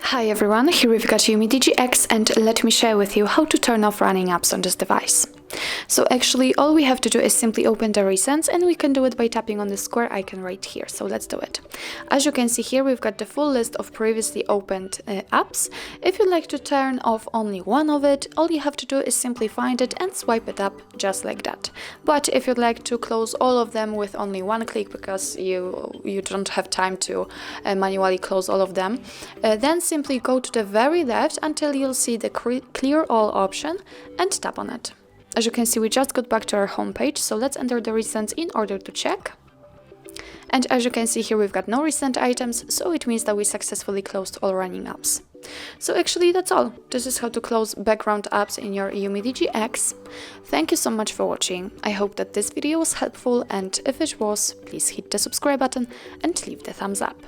Hi everyone, here we've got UMIDIGI X, and let me share with you how to turn off running apps on this device. So actually all we have to do is simply open the recents, and we can do it by tapping on the square icon right here. So let's do it. As you can see here, we've got the full list of previously opened apps. If you'd like to turn off only one of it, all you have to do is simply find it and swipe it up just like that. But if you'd like to close all of them with only one click, because you don't have time to manually close all of them, then simply go to the very left until you'll see the clear all option and tap on it. As you can see, we just got back to our home page, so let's enter the recents in order to check. And as you can see here, we've got no recent items, so it means that we successfully closed all running apps. So actually that's all. This is how to close background apps in your UMIDIGI X. Thank you so much for watching. I hope that this video was helpful, and if it was, please hit the subscribe button and leave the thumbs up.